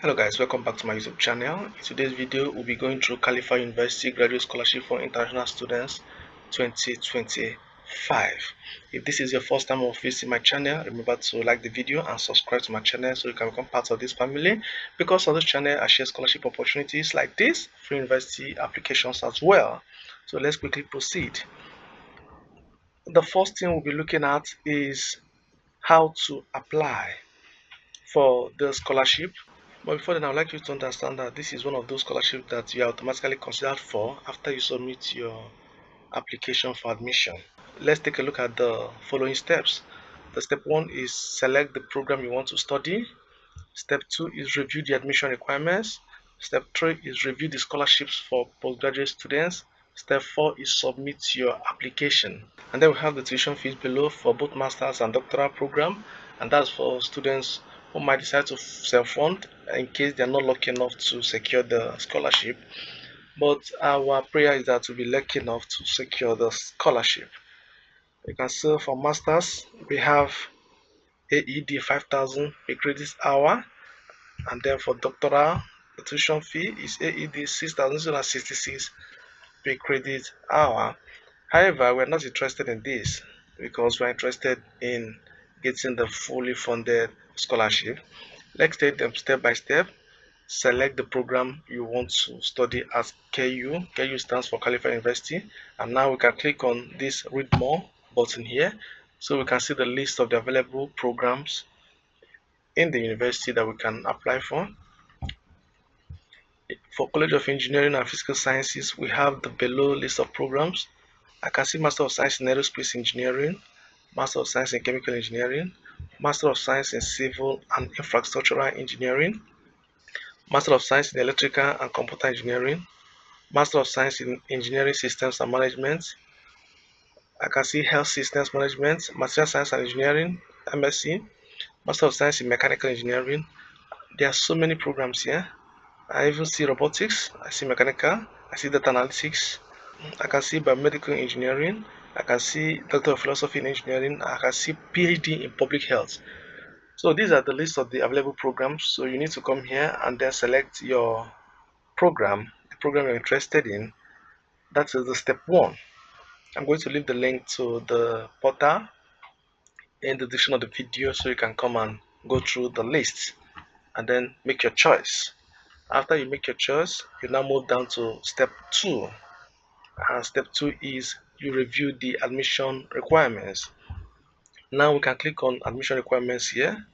Hello guys, welcome back to my YouTube channel. In today's video, we'll be going through Khalifa University Graduate Scholarship for International Students 2025. If this is your first time of visiting my channel, remember to like the video and subscribe to my channel so you can become part of this family. Because on this channel, I share scholarship opportunities like this, free university applications as well. So let's quickly proceed. The first thing we'll be looking at is how to apply for the scholarship. But before then, I would like you to understand that this is one of those scholarships that you are automatically considered for after you submit your application for admission. Let's take a look at the following steps. The step one is select the program you want to study. Step two is review the admission requirements. Step three is review the scholarships for postgraduate students. Step four is submit your application. And then we have the tuition fees below for both master's and doctoral program, and that's for students who might decide to self-fund in case they're not lucky enough to secure the scholarship. But our prayer is that we'll be lucky enough to secure the scholarship. You can see for masters we have AED 5,000 per credit hour, and then for doctoral the tuition fee is AED 6,066 per credit hour. However, we're not interested in this because we're interested in getting the fully funded scholarship. Let's take them step by step. Select the program you want to study at KU. KU stands for Khalifa University. And now we can click on this read more button here so we can see the list of the available programs in the university that we can apply for. For College of Engineering and Physical Sciences, we have the below list of programs. I can see Master of Science in Aerospace Engineering, Master of Science in Chemical Engineering, Master of Science in Civil and Infrastructural Engineering, Master of Science in Electrical and Computer Engineering, Master of Science in Engineering Systems and Management. I can see Health Systems Management, Material Science and Engineering, MSc, Master of Science in Mechanical Engineering. There are so many programs here. I even see robotics, I see mechanical, I see data analytics, I can see biomedical engineering, I can see Doctor of Philosophy in Engineering, I can see PhD in Public Health. So these are the list of the available programs. So you need to come here and then select your program, the program you're interested in. That is the step one. I'm going to leave the link to the portal in the description of the video so you can come and go through the list and then make your choice. After you make your choice, you now move down to step two. And step two is you review the admission requirements. Now we can click on admission requirements here.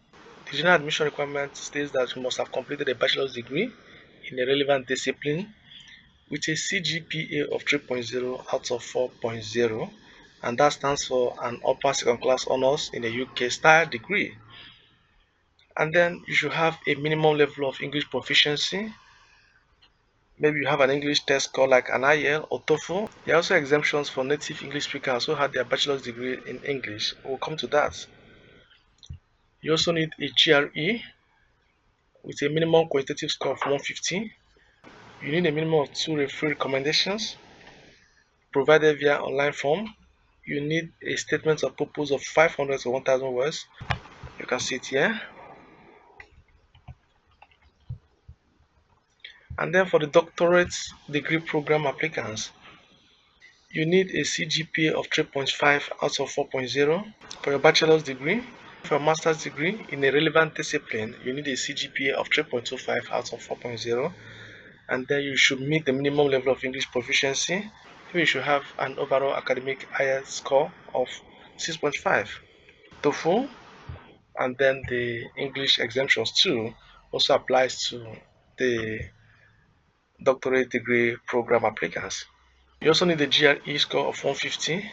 The general admission requirement states that you must have completed a bachelor's degree in a relevant discipline with a CGPA of 3.0 out of 4.0, and that stands for an upper second class honors in a UK style degree. And then you should have a minimum level of English proficiency. Maybe you have an English test score like an IEL or TOEFL. There are also exemptions for native English speakers who had their bachelor's degree in English. We'll come to that. You also need a GRE with a minimum quantitative score of 150. You need a minimum of 2 referee recommendations provided via online form. You need a statement of purpose of 500 to 1000 words. You can see it here. And then for the doctorate degree program applicants, you need a CGPA of 3.5 out of 4.0 for your bachelor's degree. For a master's degree in a relevant discipline, you need a CGPA of 3.25 out of 4.0, and then you should meet the minimum level of English proficiency. You should have an overall academic IELTS score of 6.5. TOEFL, and then the English exemptions too also applies to the doctorate degree program applicants. You also need a GRE score of 150,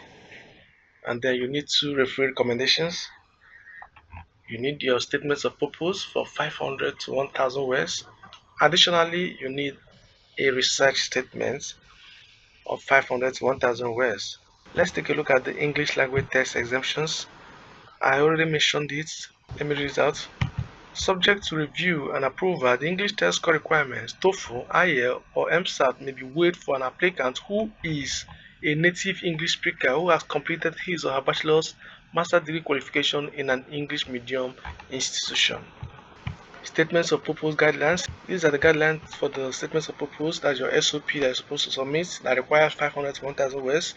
and then you need 2 referee recommendations. You need your statements of purpose for 500 to 1000 words. Additionally, you need a research statement of 500 to 1000 words. Let's take a look at the English language test exemptions. I already mentioned it. Let me read it out. Subject to review and approval, the English test score requirements, TOEFL, IEL, or MSAT may be waived for an applicant who is a native English speaker who has completed his or her bachelor's, master's degree qualification in an English medium institution. Statements of purpose guidelines. These are the guidelines for the statements of purpose. That's your SOP that you're supposed to submit that requires 500 to 1000 words.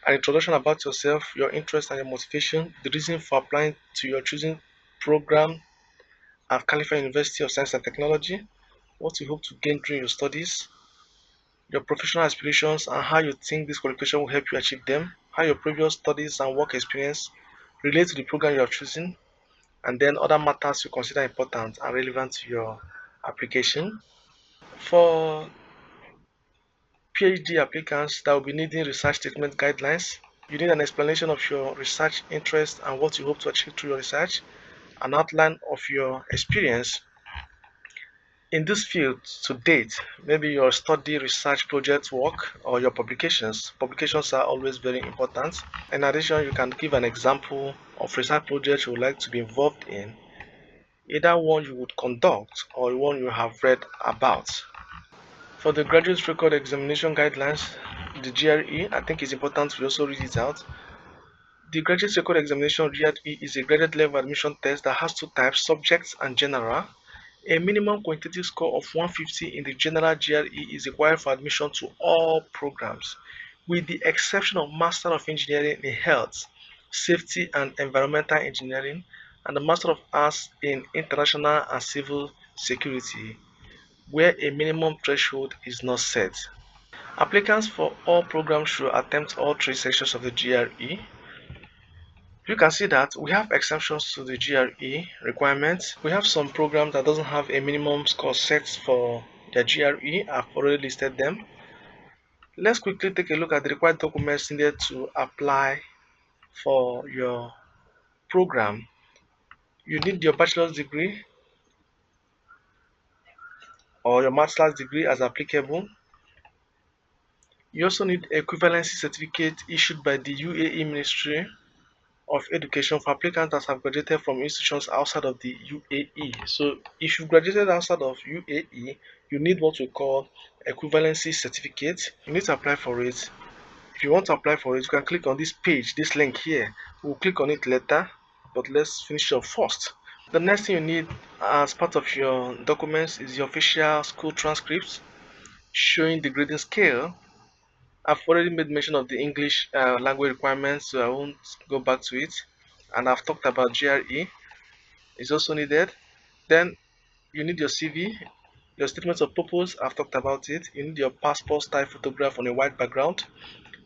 An introduction about yourself, your interest and your motivation, the reason for applying to your choosing program at Khalifa University of Science and Technology, what you hope to gain during your studies, your professional aspirations, and how you think this qualification will help you achieve them, how your previous studies and work experience relate to the program you are choosing, and then other matters you consider important and relevant to your application. For PhD applicants that will be needing research statement guidelines, you need an explanation of your research interest and what you hope to achieve through your research, an outline of your experience in this field to date, maybe your study, research, project work, or your publications. Publications are always very important. In addition, you can give an example of research project you would like to be involved in, either one you would conduct or one you have read about. For the graduate record examination guidelines, the GRE, I think it's important we also read it out. The graduate record examination GRE is a graduate level admission test that has two types, subjects and general. A minimum quantitative score of 150 in the general GRE is required for admission to all programs, with the exception of Master of Engineering in Health, Safety and Environmental Engineering, and the Master of Arts in International and Civil Security, where a minimum threshold is not set. Applicants for all programs should attempt all three sections of the GRE. You can see that we have exceptions to the GRE requirements. We have some programs that doesn't have a minimum score set for their GRE. I've already listed them. Let's quickly take a look at the required documents needed to apply for your program. You need your bachelor's degree or your master's degree as applicable. You also need equivalency certificate issued by the UAE Ministry of Education for applicants that have graduated from institutions outside of the UAE. So if you graduated outside of UAE, you need what we call equivalency certificate. You need to apply for it. If you want to apply for it, you can click on this page, this link here. We'll click on it later, but let's finish up first. The next thing you need as part of your documents is your official school transcripts showing the grading scale. I've already made mention of the English language requirements, so I won't go back to it. And I've talked about GRE is also needed. Then you need your CV, your statement of purpose. I've talked about it. You need your passport style photograph on a white background.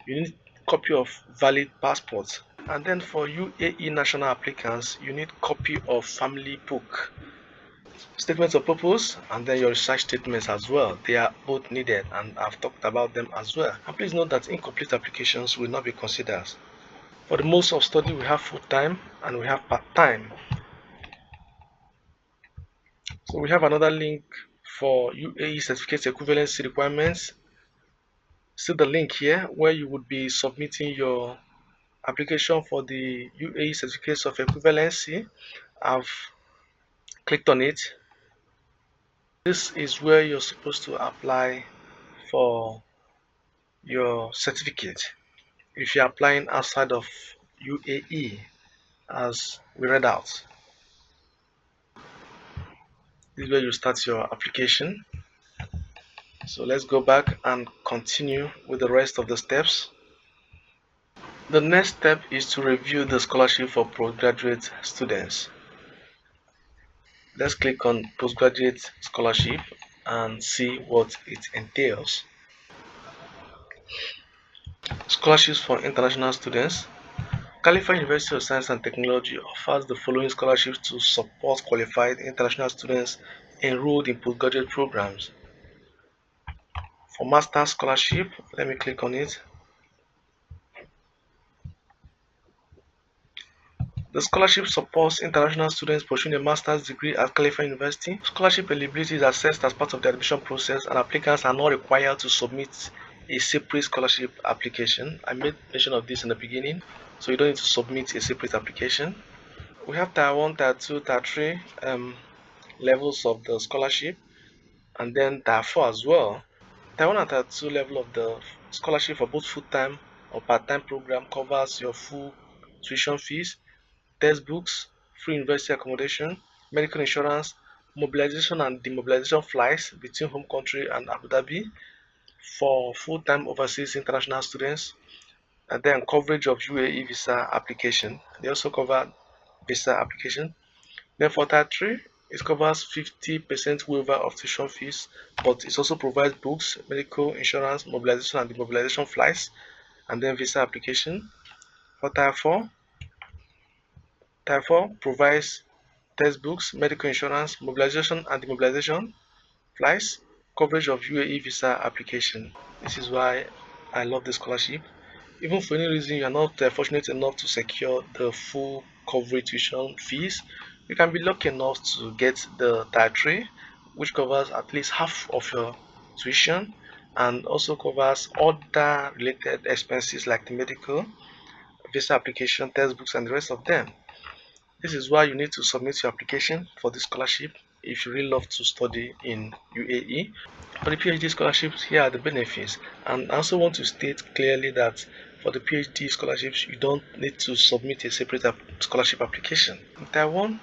You need copy of valid passport. And then for UAE national applicants, you need copy of family book, statements of purpose, and then your research statements as well. They are both needed, and I've talked about them as well. And please note that incomplete applications will not be considered. For the most of study, we have full-time and we have part-time. So we have another link for UAE certificate equivalency requirements. See the link here where you would be submitting your application for the UAE certificates of equivalency. I've clicked on it. This is where you're supposed to apply for your certificate if you're applying outside of UAE, as we read out. This is where you start your application. So let's go back and continue with the rest of the steps. The next step is to review the scholarship for postgraduate students. Let's click on postgraduate scholarship and see what it entails. Scholarships for international students. Khalifa University of Science and Technology offers the following scholarships to support qualified international students enrolled in postgraduate programs. For Master's Scholarship, let me click on it. The scholarship supports international students pursuing a master's degree at Khalifa University. Scholarship eligibility is assessed as part of the admission process, and applicants are not required to submit a separate scholarship application. I made mention of this in the beginning, so you don't need to submit a separate application. We have Tier 1, Tier 2, Tier 3 levels of the scholarship, and then Tier 4 as well. Tier 1 and Tier 2 level of the scholarship for both full-time or part-time program covers your full tuition fees, textbooks, free university accommodation, medical insurance, mobilization and demobilization flights between home country and Abu Dhabi for full-time overseas international students, and then coverage of UAE visa application. They also cover visa application. Then for Type 3, it covers 50% waiver of tuition fees, but it also provides books, medical insurance, mobilization and demobilization flights, and then visa application. For Type 4 provides textbooks, medical insurance, mobilization and demobilization flights, coverage of UAE visa application. This is why I love the scholarship. Even for any reason you are not fortunate enough to secure the full coverage tuition fees, you can be lucky enough to get the Type 3, which covers at least half of your tuition and also covers other related expenses like the medical, visa application, textbooks, and the rest of them. This is why you need to submit your application for this scholarship if you really love to study in UAE. For the PhD scholarships, here are the benefits. And I also want to state clearly that for the PhD scholarships, you don't need to submit a separate scholarship application. In Taiwan,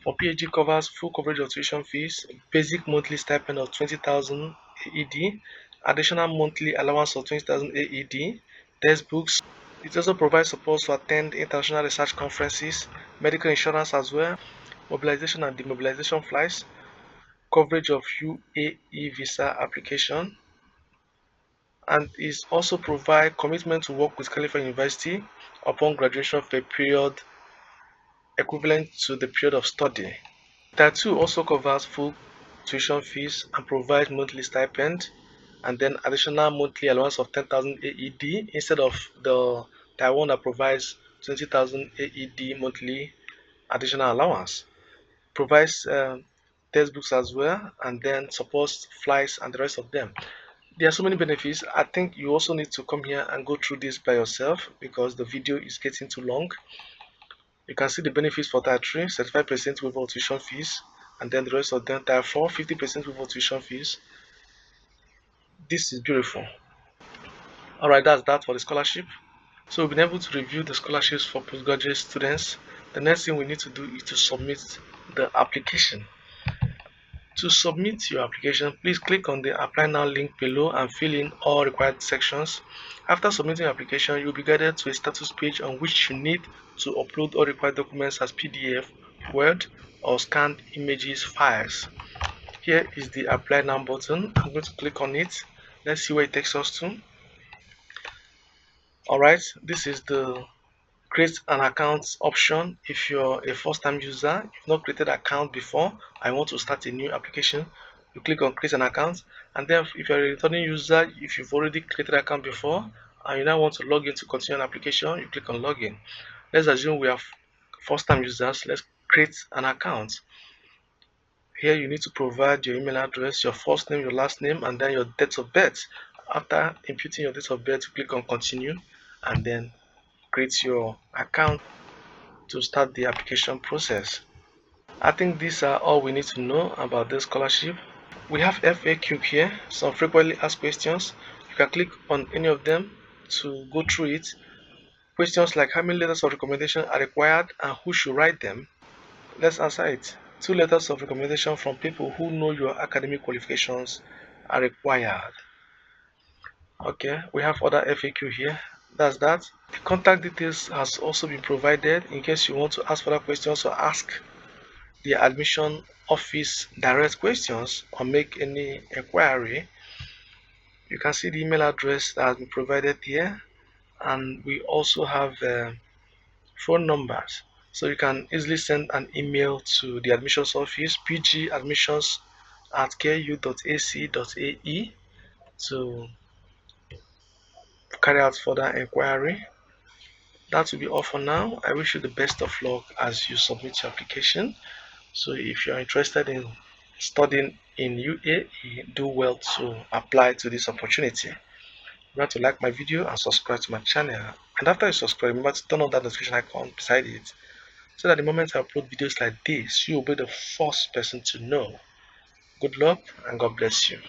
for PhD covers full coverage of tuition fees, basic monthly stipend of 20,000 AED, additional monthly allowance of 20,000 AED, textbooks. It also provides support to attend international research conferences, medical insurance as well, mobilization and demobilization flights, coverage of UAE visa application, and is also provide commitment to work with Khalifa University upon graduation for a period equivalent to the period of study. That too also covers full tuition fees and provides monthly stipend and then additional monthly allowance of 10,000 AED instead of the Taiwan that provides 20,000 AED monthly additional allowance. Provides textbooks as well and then supports flights and the rest of them. There are so many benefits. I think you also need to come here and go through this by yourself because the video is getting too long. You can see the benefits for Tier 3, 35% waiver of tuition fees, and then the rest of them, Tier 4, 50% waiver of tuition fees. This is beautiful. Alright, that's that for the scholarship. So we've been able to review the scholarships for postgraduate students. The next thing we need to do is to submit the application. To submit your application, please click on the Apply Now link below and fill in all required sections. After submitting your application, you'll be guided to a status page on which you need to upload all required documents as PDF, Word, or scanned images files. Here is the Apply Now button. I'm going to click on it. Let's see where it takes us to. Alright, this is the create an account option. If you're a first-time user, you've not created an account before, I want to start a new application, you click on create an account. And then if you're a returning user, if you've already created an account before and you now want to log in to continue an application, you click on login. Let's assume we are first-time users. Let's create an account. Here you need to provide your email address, your first name, your last name, and then your date of birth. After inputting your date of birth, you click on continue and then create your account to start the application process. I think these are all we need to know about this scholarship. We have FAQ here, some frequently asked questions. You can click on any of them to go through it. Questions like how many letters of recommendation are required and who should write them. Let's answer it. 2 letters of recommendation from people who know your academic qualifications are required. Okay, we have other FAQ here. That's that. The contact details has also been provided in case you want to ask further questions or ask the admission office direct questions or make any inquiry. You can see the email address that has been provided here, and we also have phone numbers, so you can easily send an email to the admissions office pgadmissions@ku.ac.ae to carry out further inquiry. That will be all for now. I wish you the best of luck as you submit your application. So if you are interested in studying in UAE, do well to apply to this opportunity. Remember to like my video and subscribe to my channel. And after you subscribe, remember to turn on that notification icon beside it so that the moment I upload videos like this, you will be the first person to know. Good luck and God bless you.